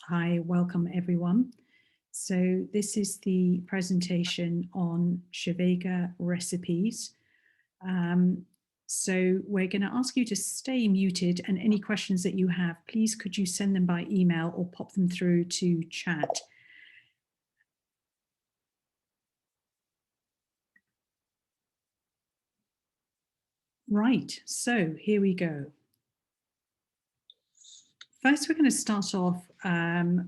Hi, welcome everyone. So this is the presentation on Shevega recipes. So we're going to ask you to stay muted, and any questions that you have, please could you send them by email or pop them through to chat. Right, so here we go. First, we're going to start off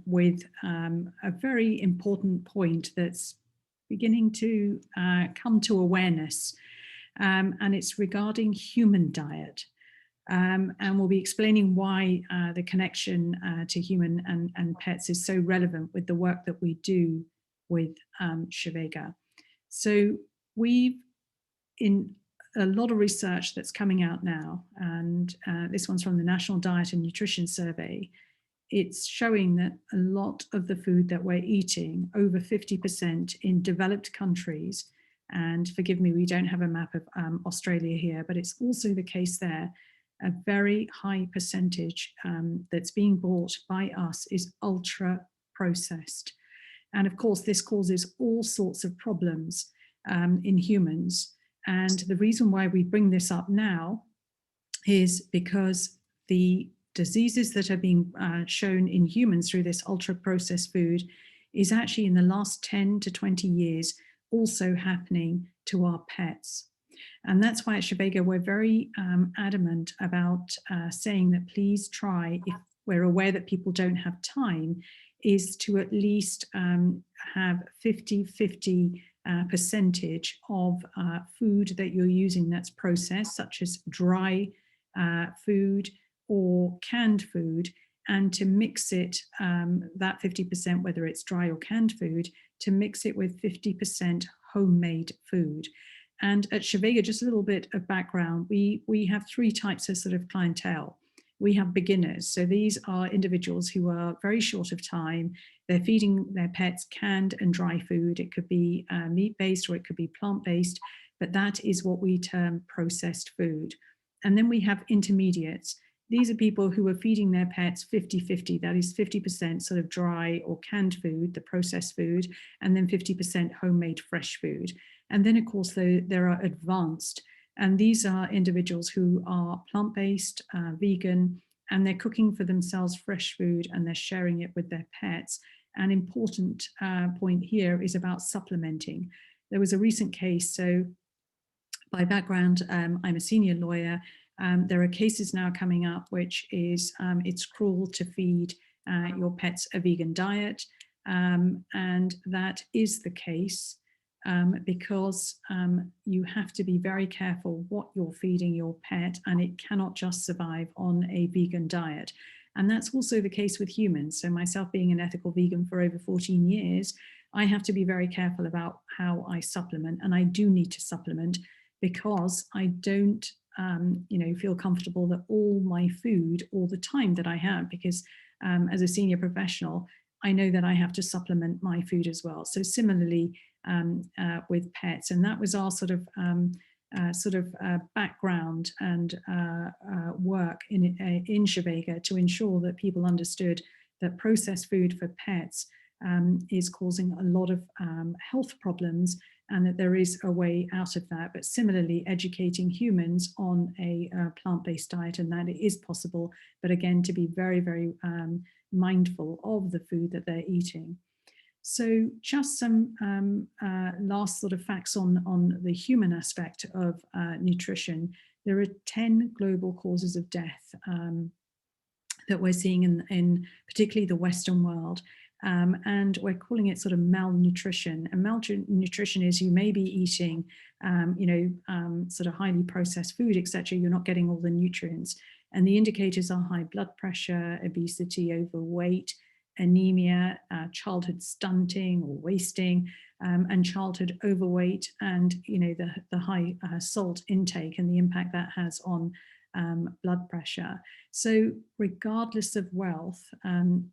with a very important point that's beginning to come to awareness, and it's regarding human diet. And we'll be explaining why the connection to human and pets is so relevant with the work that we do with Shevega. So we've, in a lot of research that's coming out now, and this one's from the National Diet and Nutrition Survey, it's showing that a lot of the food that we're eating, over 50% in developed countries, and forgive me, we don't have a map of Australia here, but it's also the case there, a very high percentage that's being bought by us is ultra processed. And of course, this causes all sorts of problems in humans. And the reason why we bring this up now is because the diseases that are being shown in humans through this ultra processed food is actually in the last 10 to 20 years also happening to our pets. And that's why at Shevega we're very adamant about saying that please try, if we're aware that people don't have time, is to at least have 50-50 percentage of food that you're using that's processed, such as dry food or canned food, and to mix it, that 50%, whether it's dry or canned food, to mix it with 50% homemade food. And at Shevega, just a little bit of background, we have three types of sort of clientele. We have beginners. So these are individuals who are very short of time. They're feeding their pets canned and dry food. It could be meat-based or it could be plant-based, but that is what we term processed food. And then we have intermediates. These are people who are feeding their pets 50-50, that is 50% sort of dry or canned food, the processed food, and then 50% homemade fresh food. And then, of course, there are advanced, and these are individuals who are plant-based, vegan, and they're cooking for themselves fresh food and they're sharing it with their pets. An important point here is about supplementing. There was a recent case, so by background, I'm a senior lawyer. There are cases now coming up which is it's cruel to feed your pets a vegan diet, and that is the case. Because you have to be very careful what you're feeding your pet, and it cannot just survive on a vegan diet. And that's also the case with humans. So myself being an ethical vegan for over 14 years, I have to be very careful about how I supplement, and I do need to supplement because I don't feel comfortable that all my food all the time that I have, because as a senior professional, I know that I have to supplement my food as well. So similarly, with pets, and that was our sort of background and work in Shevega to ensure that people understood that processed food for pets is causing a lot of health problems, and that there is a way out of that. But similarly, educating humans on a plant-based diet, and that it is possible, but again, to be very, very mindful of the food that they're eating. So just some last sort of facts on the human aspect of nutrition. There are 10 global causes of death that we're seeing in particularly the Western world. And we're calling it sort of malnutrition. And malnutrition is you may be eating, sort of highly processed food, etc. You're not getting all the nutrients. And the indicators are high blood pressure, obesity, overweight, anemia, childhood stunting or wasting, and childhood overweight, and the high salt intake and the impact that has on blood pressure. So regardless of wealth,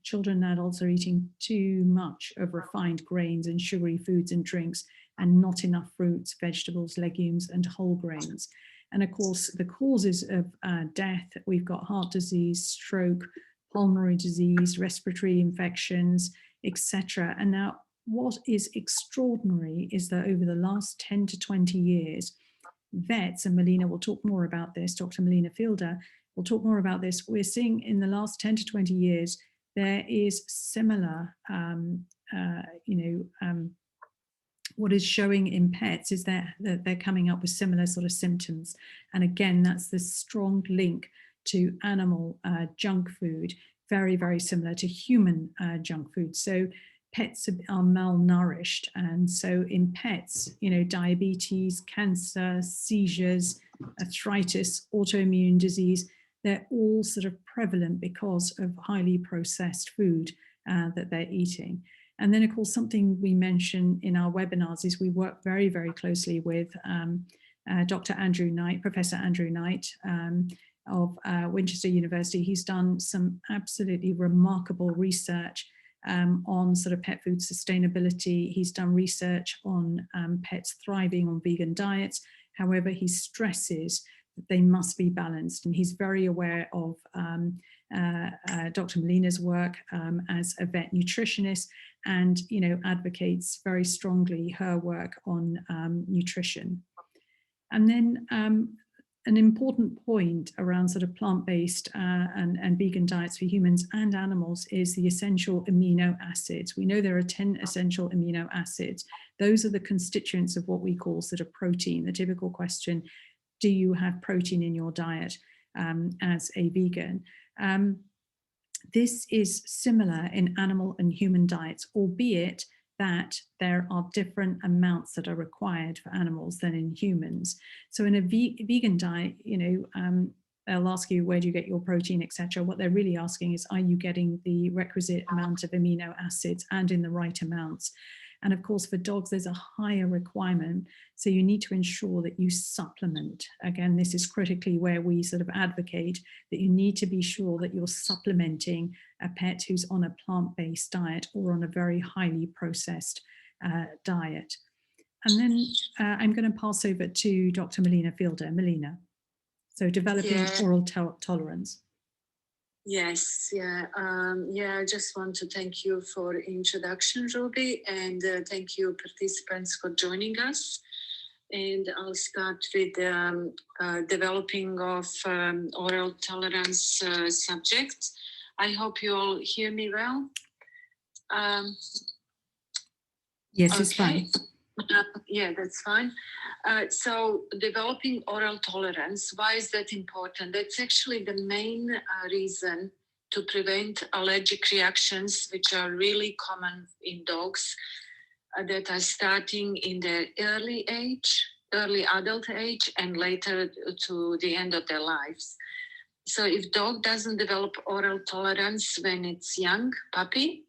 children and adults are eating too much of refined grains and sugary foods and drinks, and not enough fruits, vegetables, legumes, and whole grains. And of course, the causes of death, we've got heart disease, stroke, pulmonary disease, respiratory infections, etc. And now what is extraordinary is that over the last 10 to 20 years, vets, and Melina will talk more about this, Dr. Melina Fielder will talk more about this, we're seeing in the last 10 to 20 years, there is similar, what is showing in pets is that they're coming up with similar sort of symptoms. And again, that's the strong link to animal junk food, very, very similar to human junk food. So pets are malnourished. And so in pets, diabetes, cancer, seizures, arthritis, autoimmune disease, they're all sort of prevalent because of highly processed food that they're eating. And then, of course, something we mention in our webinars is we work very, very closely with Dr. Andrew Knight, Professor Andrew Knight of Winchester University. He's done some absolutely remarkable research on sort of pet food sustainability. He's done research on pets thriving on vegan diets. However, he stresses that they must be balanced. And he's very aware of Dr. Melina's work as a vet nutritionist, and advocates very strongly her work on nutrition. And then an important point around sort of plant-based and vegan diets for humans and animals is the essential amino acids. We know there are 10 essential amino acids. Those are the constituents of what we call sort of protein. The typical question, do you have protein in your diet as a vegan? This is similar in animal and human diets, albeit that there are different amounts that are required for animals than in humans. So in a vegan diet, they'll ask you, where do you get your protein, etc. What they're really asking is, are you getting the requisite amount of amino acids and in the right amounts? And of course, for dogs, there's a higher requirement. So you need to ensure that you supplement. Again, this is critically where we sort of advocate that you need to be sure that you're supplementing a pet who's on a plant-based diet or on a very highly processed diet. And then I'm going to pass over to Dr. Melina Fielder. Melina, so developing oral tolerance. Yes, I just want to thank you for introduction, Ruby, and thank you participants for joining us. And I'll start with developing of oral tolerance subject. I hope you all hear me well. Yes, it's fine. Yeah, that's fine. So developing oral tolerance, why is that important? That's actually the main reason to prevent allergic reactions, which are really common in dogs that are starting in their early adult age, and later to the end of their lives. So if dog doesn't develop oral tolerance when it's young, puppy,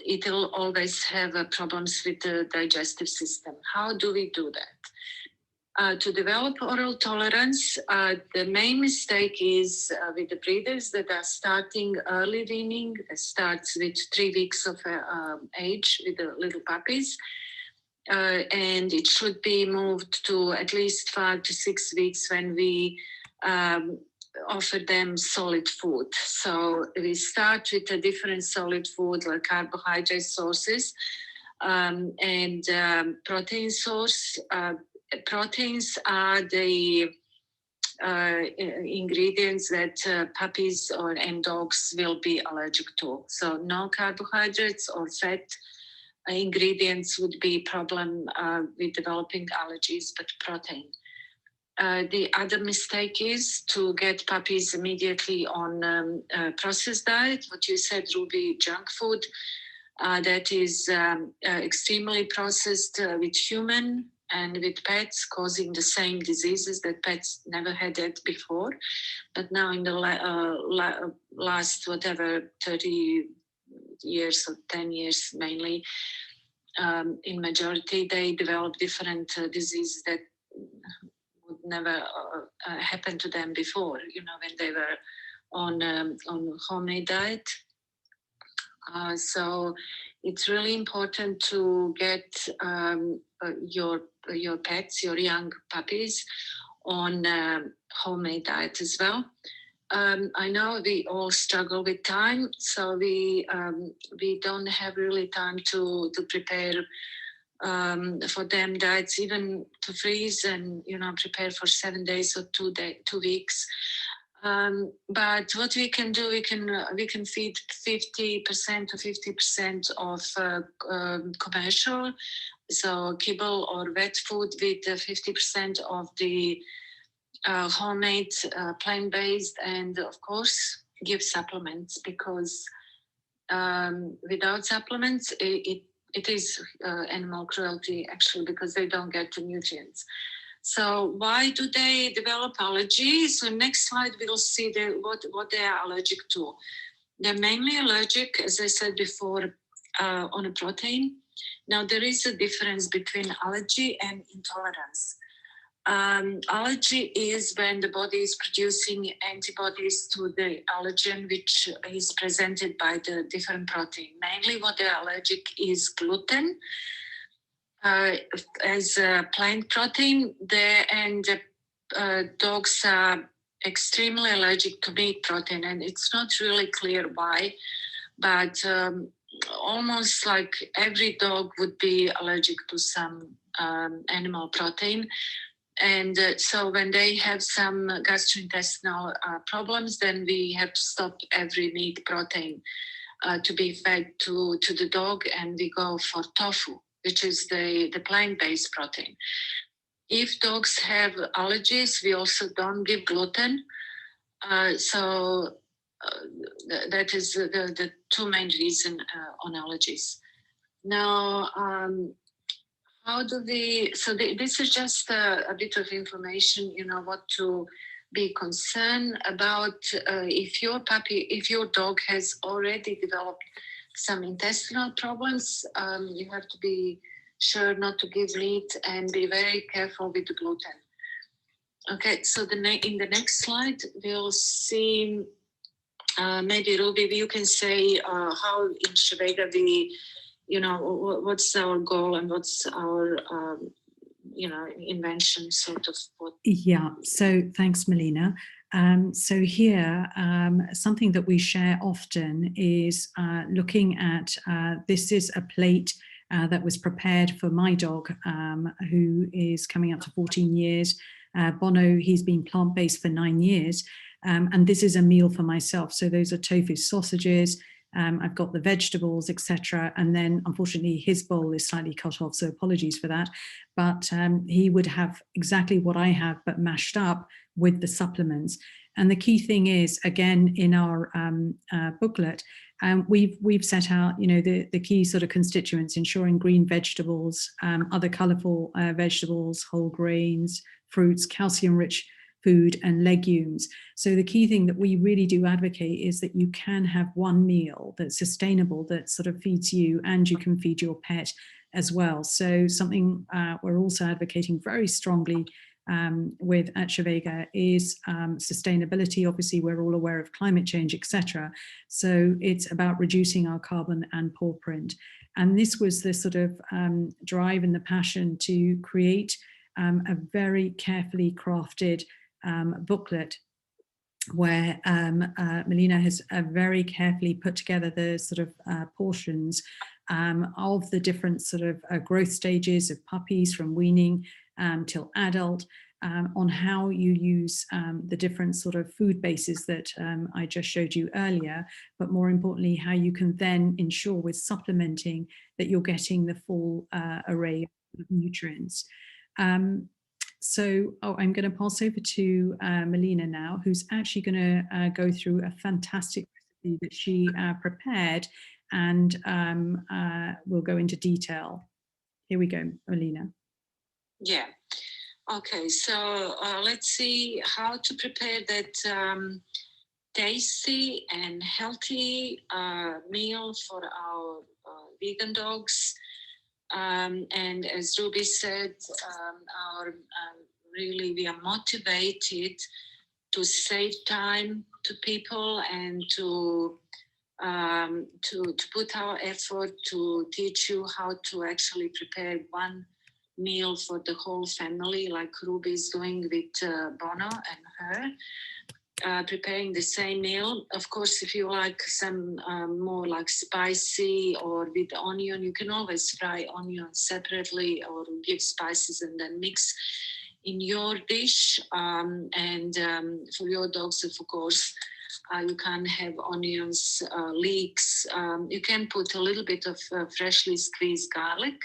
it will always have problems with the digestive system. How do we do that? To develop oral tolerance, the main mistake is with the breeders that are starting early weaning. It starts with 3 weeks of age with the little puppies. And it should be moved to at least 5 to 6 weeks when we offer them solid food. So we start with a different solid food like carbohydrate sources and protein source. Proteins are the ingredients that puppies and dogs will be allergic to. So no carbohydrates or fat ingredients would be a problem with developing allergies, but protein. The other mistake is to get puppies immediately on processed diet. What you said, Ruby, junk food, that is extremely processed with human and with pets, causing the same diseases that pets never had that before. But now in the last, 30 years or 10 years mainly, in majority, they develop different diseases that would never happen to them before, when they were on homemade diet. So it's really important to get your pets, your young puppies, on homemade diet as well. I know we all struggle with time, so we don't have really time to prepare for them diets, even to freeze and prepare for 7 days or 2 weeks. But what we can do, we can feed 50% to 50% of commercial, so kibble or wet food, with 50% of the homemade, plant-based, and of course give supplements, because without supplements it is animal cruelty, actually, because they don't get the nutrients. So why do they develop allergies? So next slide we'll see what they are allergic to. They're mainly allergic, as I said before, on a protein. Now there is a difference between allergy and intolerance. Allergy is when the body is producing antibodies to the allergen, which is presented by the different protein. Mainly what they're allergic is gluten, as a plant protein there, and dogs are extremely allergic to meat protein, and it's not really clear why, but almost like every dog would be allergic to some animal protein. And so when they have some gastrointestinal problems, then we have to stop every meat protein to be fed to the dog, and we go for tofu, which is the plant-based protein. If dogs have allergies, we also don't give gluten. So that is the two main reasons on allergies. Now, how do we, so this is just a bit of information, what to be concerned about. If your dog has already developed some intestinal problems, you have to be sure not to give meat and be very careful with the gluten. Okay, so in the next slide, we'll see, maybe Ruby, you can say how in Shevega we, what's our goal and what's our, invention, sort of. Yeah, so thanks, Melina. So here, something that we share often is looking at, this is a plate that was prepared for my dog, who is coming up to 14 years. Bono, he's been plant-based for 9 years. And this is a meal for myself. So those are tofu sausages. I've got the vegetables, etc. And then unfortunately his bowl is slightly cut off, so apologies for that. But he would have exactly what I have, but mashed up with the supplements. And the key thing is, again, in our booklet, we've set out, the key sort of constituents: ensuring green vegetables, other colourful vegetables, whole grains, fruits, calcium-rich food, and legumes. So the key thing that we really do advocate is that you can have one meal that's sustainable, that sort of feeds you, and you can feed your pet as well. So something we're also advocating very strongly with at Shevega is sustainability. Obviously, we're all aware of climate change, etc. So it's about reducing our carbon and paw print. And this was the sort of drive and the passion to create a very carefully crafted booklet where Melina has very carefully put together the sort of portions of the different sort of growth stages of puppies, from weaning till adult, on how you use the different sort of food bases that I just showed you earlier, but more importantly, how you can then ensure with supplementing that you're getting the full array of nutrients. So I'm going to pass over to Melina now, who's actually going to go through a fantastic recipe that she prepared, and we'll go into detail. Here we go, Melina. Yeah. Okay, so let's see how to prepare that tasty and healthy meal for our vegan dogs. And as Ruby said, really we are motivated to save time to people and to put our effort to teach you how to actually prepare one meal for the whole family, like Ruby is doing with Bono and her. preparing the same meal. Of course, if you like some more like spicy or with onion, you can always fry onions separately or give spices and then mix in your dish. For your dogs, of course, you can have onions, leeks. You can put a little bit of freshly squeezed garlic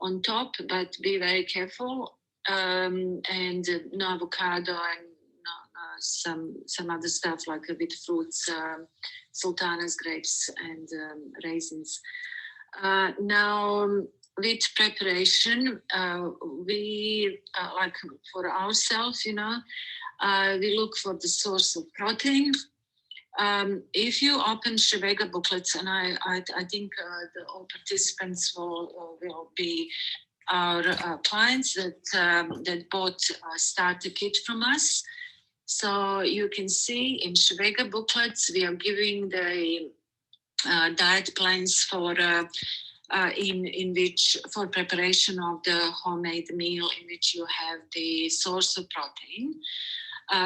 on top, but be very careful. And no avocado and some other stuff like with fruits, sultanas, grapes, and raisins. Now, with preparation, we like for ourselves, we look for the source of protein. If you open Shevega booklets, and I think all participants will be our clients that bought starter kit from us. So you can see in Shevega booklets, we are giving the diet plans for in which for preparation of the homemade meal, in which you have the source of protein,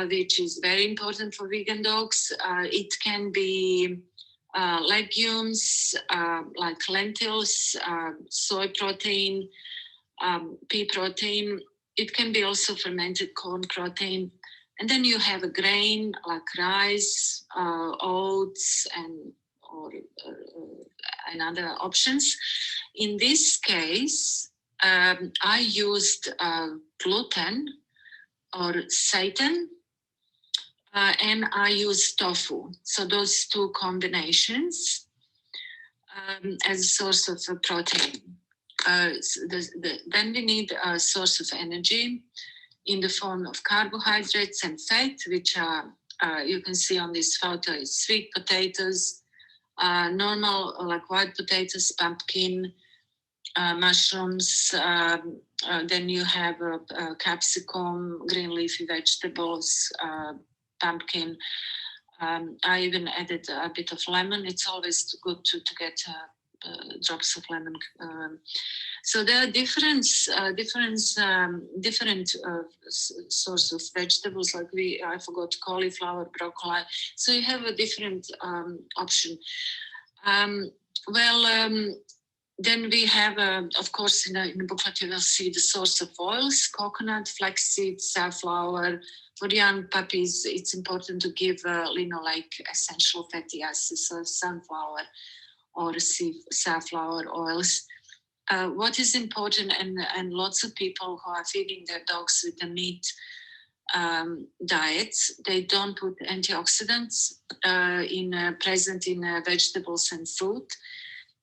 which is very important for vegan dogs. It can be legumes like lentils, soy protein, pea protein. It can be also fermented corn protein. And then you have a grain like rice, oats, and other options. In this case, I used gluten or seitan, and I used tofu. So those two combinations as a source of protein. Then we need a source of energy in the form of carbohydrates and fat, which are, you can see on this photo, is sweet potatoes, normal like white potatoes, pumpkin, mushrooms, then you have capsicum, green leafy vegetables, pumpkin. I even added a bit of lemon. It's always good to get drops of lemon. So there are different sorts of vegetables. Like I forgot cauliflower, broccoli. So you have a different option. Then we have, of course, in the booklet you will see the source of oils: coconut, flaxseed, safflower. For young puppies, it's important to give linoleic essential fatty acids, so sunflower or safflower oils. What is important, and lots of people who are feeding their dogs with the meat diets, they don't put antioxidants present in vegetables and fruit.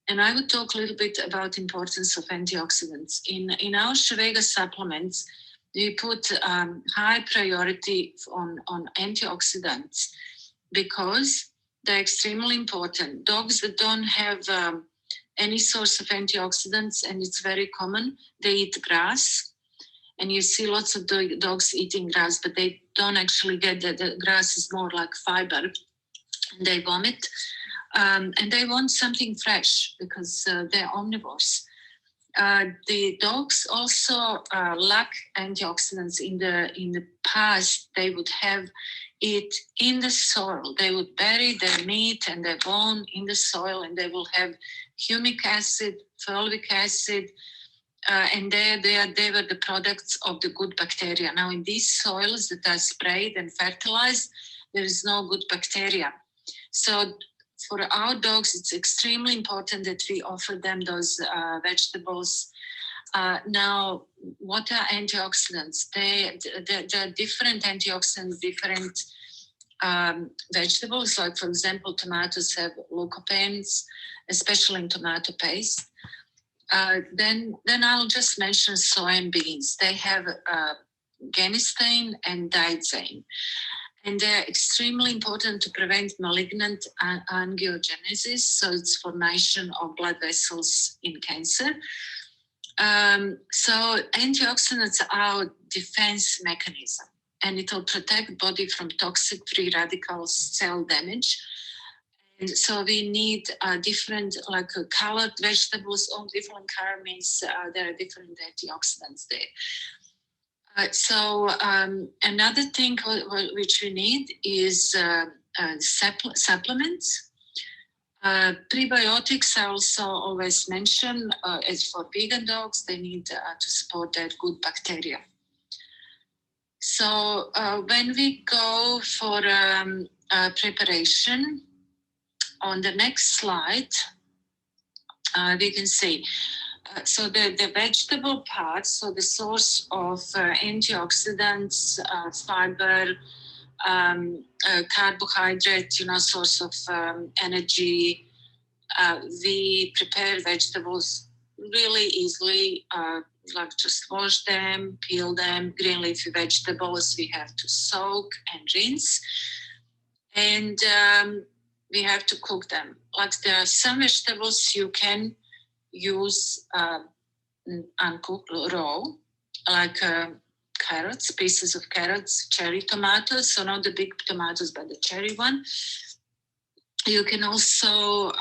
And I would talk a little bit about the importance of antioxidants. In our Shevega supplements, we put high priority on antioxidants because they're extremely important. Dogs that don't have any source of antioxidants, and it's very common, they eat grass. And you see lots of dogs eating grass, but they don't actually get the grass is more like fiber. And they vomit. And they want something fresh because they're omnivores. The dogs also lack antioxidants. In the past, they would have it in the soil. They would bury their meat and their bone in the soil, and they will have humic acid, fulvic acid, and they were the products of the good bacteria. Now, in these soils that are sprayed and fertilized, there is no good bacteria. So for our dogs, it's extremely important that we offer them those vegetables. Now, what are antioxidants? There are different antioxidants, different vegetables. Like, for example, tomatoes have lycopenes, especially in tomato paste. Then I'll just mention soy and beans. They have genistein and dietzein. And they're extremely important to prevent malignant angiogenesis, so it's formation of blood vessels in cancer. So antioxidants are our defense mechanism, and it will protect body from toxic free radicals, cell damage. And so we need different, like colored vegetables. All different color means there are different antioxidants there. Another thing which we need is supplements. Prebiotics I also always mention, as for vegan dogs, they need to support their good bacteria. So when we go for preparation, on the next slide, we can see. So the vegetable part, so the source of antioxidants, fiber, carbohydrate, source of energy. We prepare vegetables really easily, like just wash them, peel them. Green leafy vegetables we have to soak and rinse, and we have to cook them. Like there are some vegetables you can use uncooked raw, like carrots, pieces of carrots, cherry tomatoes, so not the big tomatoes but the cherry one. You can also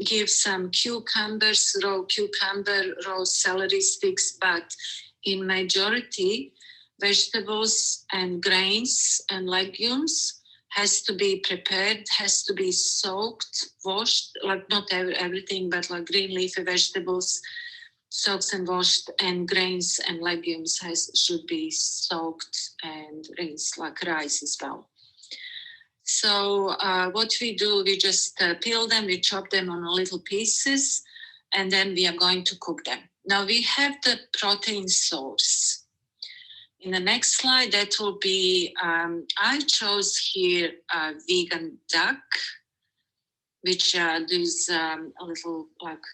give some cucumbers, raw cucumber, raw celery sticks, but in majority vegetables and grains and legumes has to be prepared, has to be soaked, washed, like not everything, but like green leafy vegetables, soaked and washed, and grains and legumes should be soaked and rinsed, like rice as well. So what we do, we just peel them, we chop them on little pieces, and then we are going to cook them. Now we have the protein source. In the next slide, that will be, I chose here vegan duck, which these little like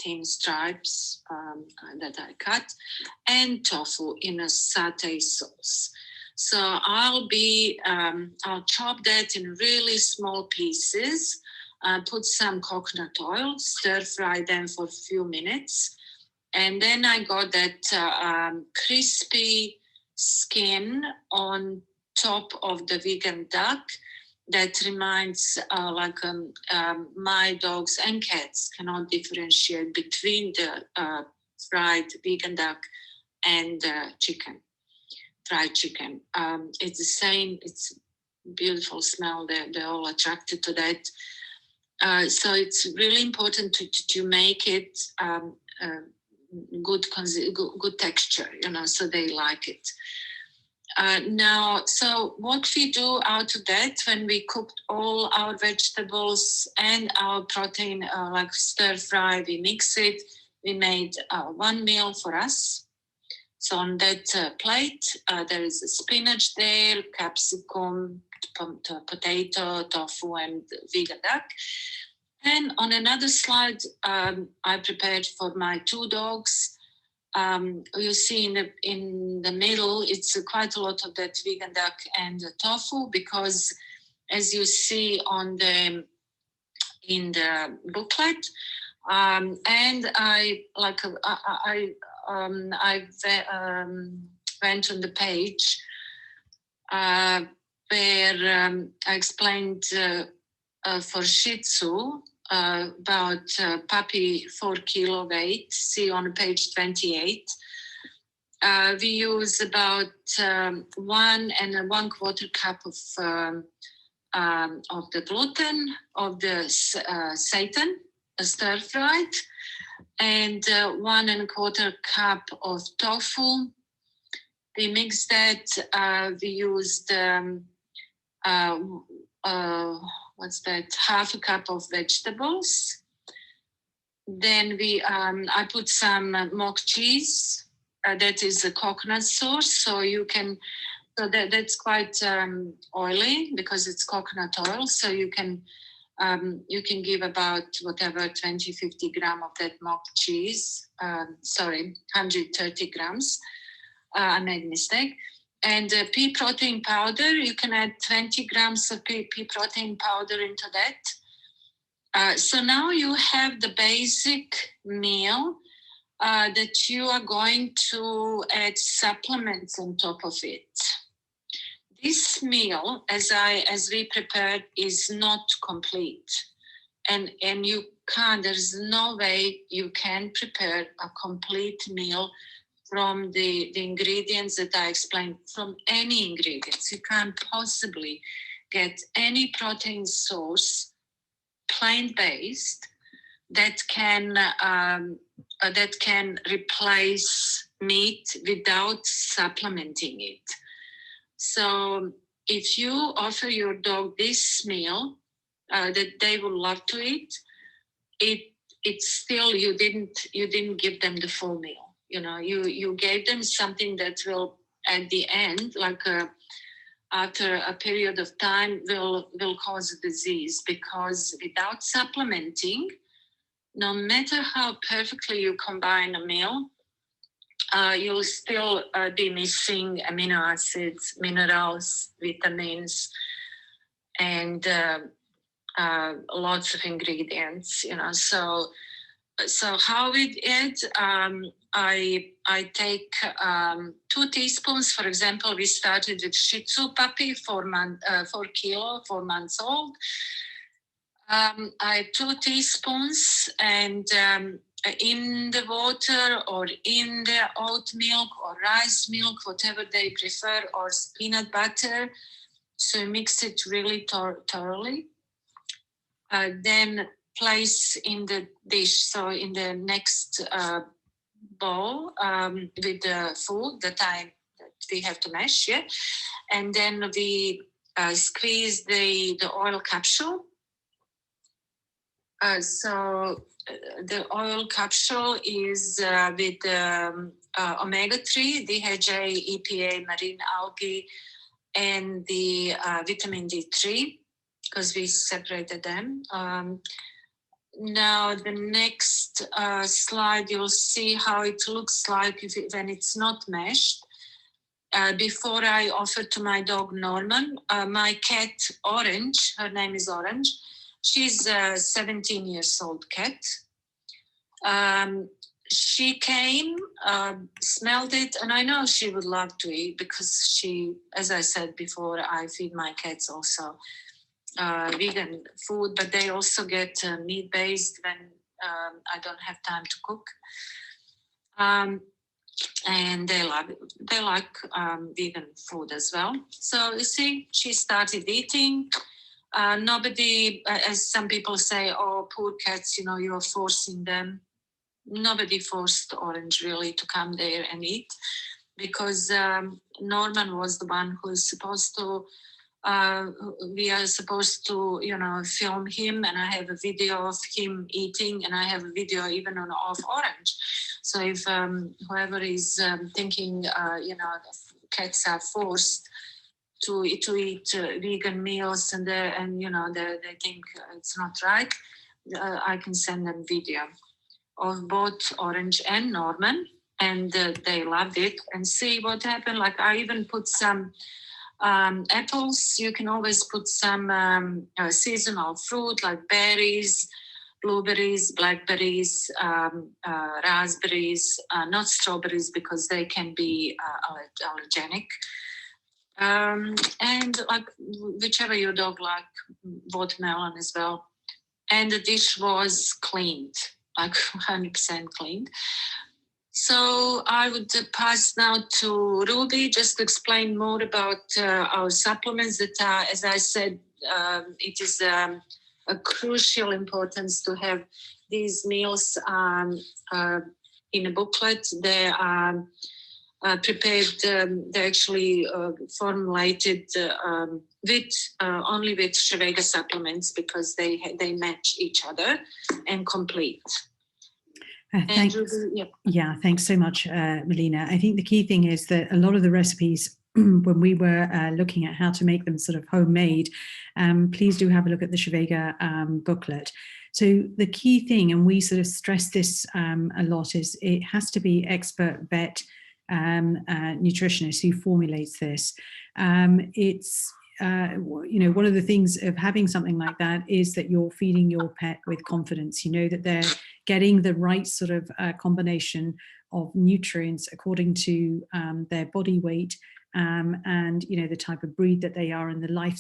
thin stripes that I cut, and tofu in a satay sauce. So I'll chop that in really small pieces, put some coconut oil, stir fry them for a few minutes, and then I got that crispy skin on top of the vegan duck that reminds my dogs and cats cannot differentiate between the fried vegan duck and chicken, fried chicken. It's the same, it's beautiful smell, they're all attracted to that. So it's really important to make it good texture, so they like it. Now, so what we do out of that, when we cooked all our vegetables and our protein, like stir fry, we mix it, we made one meal for us. So on that plate, there is a spinach there, capsicum, potato, tofu, and vegan duck. And on another slide, I prepared for my two dogs. You see in the middle, it's quite a lot of that vegan duck and tofu, because as you see in the booklet, and I went on the page where I explained for Shih Tzu about puppy 4 kilo weight. See on page 28. We use about 1 1/4 cup of the gluten, of the seitan, stir fried, and 1 1/4 cup of tofu. We mix that. We used half a cup of vegetables. Then I put some mock cheese. That is a coconut sauce, so that's quite oily because it's coconut oil. So you can give about 20-50 grams of that mock cheese. 130 grams. I made a mistake. And pea protein powder, you can add 20 grams of pea protein powder into that. So now you have the basic meal that you are going to add supplements on top of it. This meal, as we prepared, is not complete. And you can't, there's no way you can prepare a complete meal from the ingredients that I explained, from any ingredients. You can't possibly get any protein source, plant-based, that can replace meat without supplementing it. So if you offer your dog this meal that they will love to eat, it's still you didn't give them the full meal. You know, you gave them something that will at the end, like after a period of time, will cause a disease, because without supplementing, no matter how perfectly you combine a meal, you'll still be missing amino acids, minerals, vitamins, and lots of ingredients. You know, so how we did, I take 2 teaspoons. For example, we started with Shih Tzu puppy, 4 months old. I have 2 teaspoons, and in the water or in the oat milk or rice milk, whatever they prefer, or peanut butter. So mix it really thoroughly. Then place in the dish, so in the next bowl with the food that we have to mash, yeah. And then we squeeze the oil capsule. So the oil capsule is with omega-3, DHA, EPA, marine algae, and the vitamin D3, because we separated them. Now the next slide, you'll see how it looks like when it's not meshed. Before I offered to my dog Norman, my cat Orange, her name is Orange, she's a 17 years old cat. She came, smelled it, and I know she would love to eat, because she, as I said before, I feed my cats also vegan food, but they also get meat-based when I don't have time to cook. And they like vegan food as well. So you see, she started eating. Nobody, as some people say, oh, poor cats, you know, you're forcing them. Nobody forced Orange really to come there and eat, because Norman was the one who is supposed to, we are supposed to, you know, film him, and I have a video of him eating, and I have a video even of Orange. So if whoever is thinking, you know, cats are forced to eat vegan meals, and you know, they think it's not right, I can send them video of both Orange and Norman, and they loved it. And see what happened. Like I even put some apples. You can always put some seasonal fruit like berries, blueberries, blackberries, raspberries, not strawberries, because they can be allergenic. And like whichever your dog like, watermelon as well. And the dish was cleaned, like 100% cleaned. So I would pass now to Ruby just to explain more about our supplements that are, as I said, it is a crucial importance to have these meals in a booklet. They are prepared, they're actually formulated with only with Shevega supplements, because they match each other and complete. Thanks. Yeah, thanks so much, Melina. I think the key thing is that a lot of the recipes, when we were looking at how to make them sort of homemade, please do have a look at the Shevega booklet. So the key thing, and we sort of stress this a lot, is it has to be expert vet nutritionist who formulates this. It's you know, one of the things of having something like that is that you're feeding your pet with confidence. You know that they're getting the right sort of combination of nutrients according to their body weight and the type of breed that they are and the life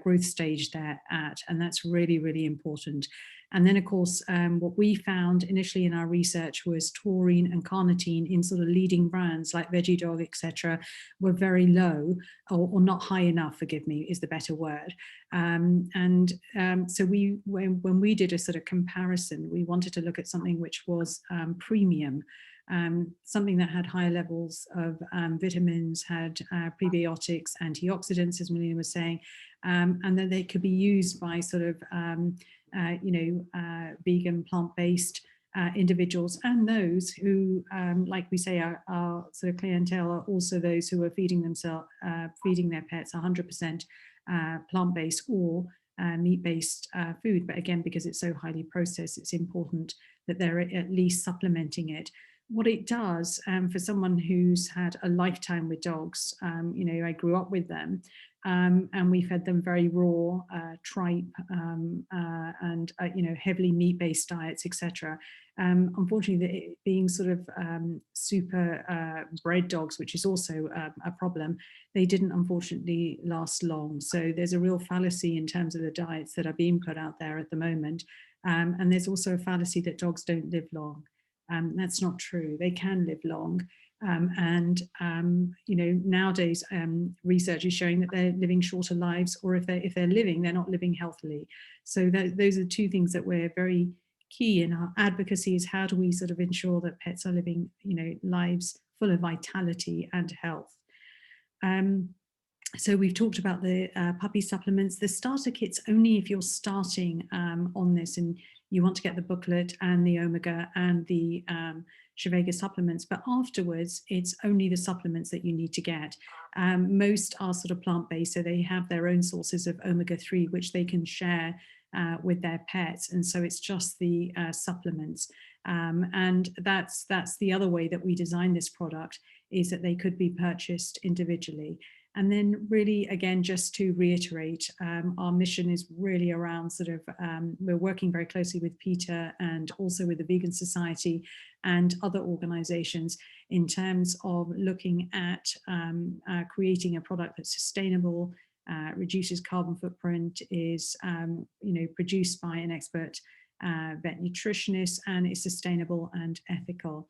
growth stage they're at, and that's really, really important. And then, of course, what we found initially in our research was taurine and carnitine in sort of leading brands like Veggie Dog, etc., were very low, or not high enough, forgive me, is the better word. So when we did a sort of comparison, we wanted to look at something which was premium, something that had higher levels of vitamins, had prebiotics, antioxidants, as Melina was saying, and that they could be used by sort of vegan, plant-based individuals, and those who, like we say, our sort of clientele are also those who are feeding their pets 100% plant-based or meat-based food. But again, because it's so highly processed, it's important that they're at least supplementing it. What it does for someone who's had a lifetime with dogs, I grew up with them, and we fed them very raw tripe and heavily meat-based diets, etc. Unfortunately, being sort of super bred dogs, which is also a problem, they didn't unfortunately last long. So there's a real fallacy in terms of the diets that are being put out there at the moment, and there's also a fallacy that dogs don't live long. That's not true. They can live long. Nowadays research is showing that they're living shorter lives, or if they're living, they're not living healthily. So those are two things that we're very key in our advocacy, is how do we sort of ensure that pets are living, lives full of vitality and health. So we've talked about the puppy supplements. The starter kit's only if you're starting on this and you want to get the booklet and the omega and the Shevega supplements, but afterwards it's only the supplements that you need to get. Most are sort of plant-based, so they have their own sources of omega-3 which they can share with their pets, and so it's just the supplements. And that's the other way that we design this product, is that they could be purchased individually. And then really, again, just to reiterate, our mission is really around sort of, we're working very closely with Peter and also with the Vegan Society and other organizations in terms of looking at creating a product that's sustainable, reduces carbon footprint, is produced by an expert vet nutritionist, and is sustainable and ethical.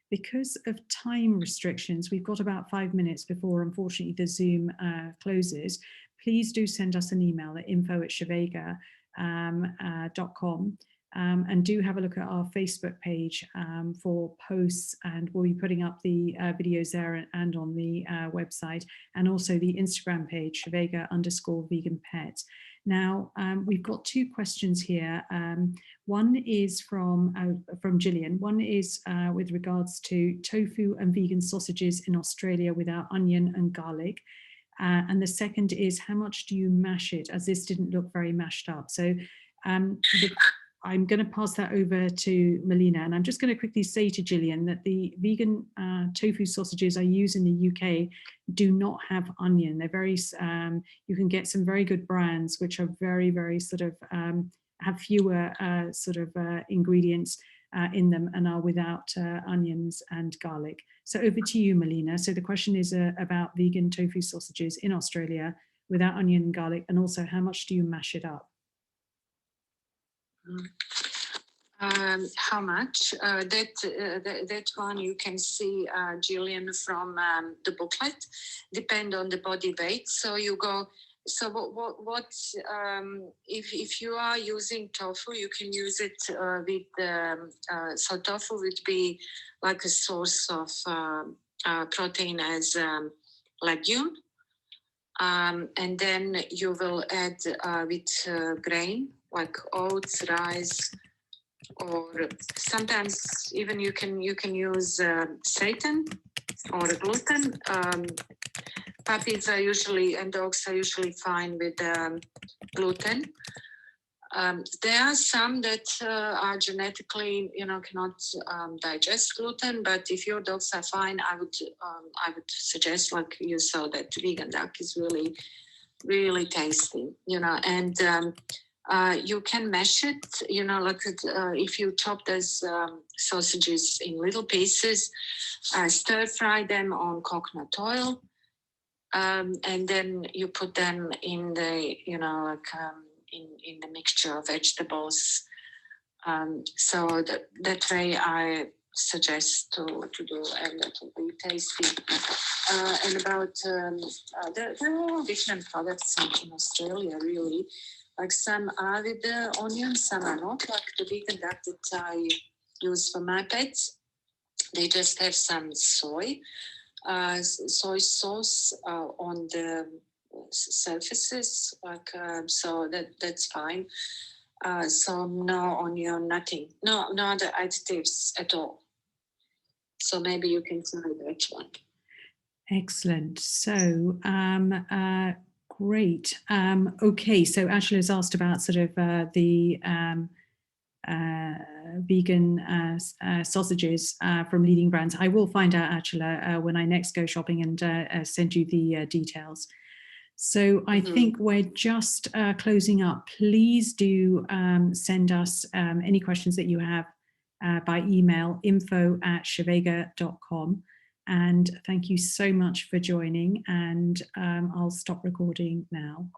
Because of time restrictions, we've got about 5 minutes before, unfortunately, the Zoom closes. Please do send us an email at info@shevega.com, and do have a look at our Facebook page for posts, and we'll be putting up the videos there and on the website, and also the Instagram page, Shevega_vegan_pet. Now, we've got two questions here. One is from Gillian. One is with regards to tofu and vegan sausages in Australia without onion and garlic. And the second is, how much do you mash it, as this didn't look very mashed up? So I'm going to pass that over to Melina, and I'm just going to quickly say to Gillian that the vegan tofu sausages I use in the UK do not have onion. They're very, you can get some very good brands which are very, very sort of, have fewer ingredients in them and are without onions and garlic. So over to you, Melina. So the question is about vegan tofu sausages in Australia without onion and garlic, and also how much do you mash it up? How much? That one you can see, Gillian, from the booklet. Depend on the body weight. So you go. So what if you are using tofu, you can use it with. So tofu would be like a source of protein as legume. And then you will add with grain like oats, rice, or sometimes even you can use seitan or gluten. Puppies are usually, and dogs are usually fine with gluten. There are some that are genetically, cannot digest gluten. But if your dogs are fine, I would suggest, like you saw, that vegan duck is really, really tasty. And you can mash it. Like if you chop those sausages in little pieces, stir fry them on coconut oil. and then you put them in the, in the mixture of vegetables. So that way I suggest to do, and that will be tasty. And about there are different products in Australia, really. Like some are with the onions, some are not. Like the vegan duck that I use for my pets, they just have some soy sauce on the surfaces, like so that's fine. So no onion, nothing, no other additives at all. So maybe you can try that one. Excellent. So great. Okay, so Angela has asked about sort of the vegan sausages from leading brands. I will find out, Angela, when I next go shopping and send you the details. So I think we're just closing up. Please do send us any questions that you have by email, info@shevega.com. And thank you so much for joining, and I'll stop recording now.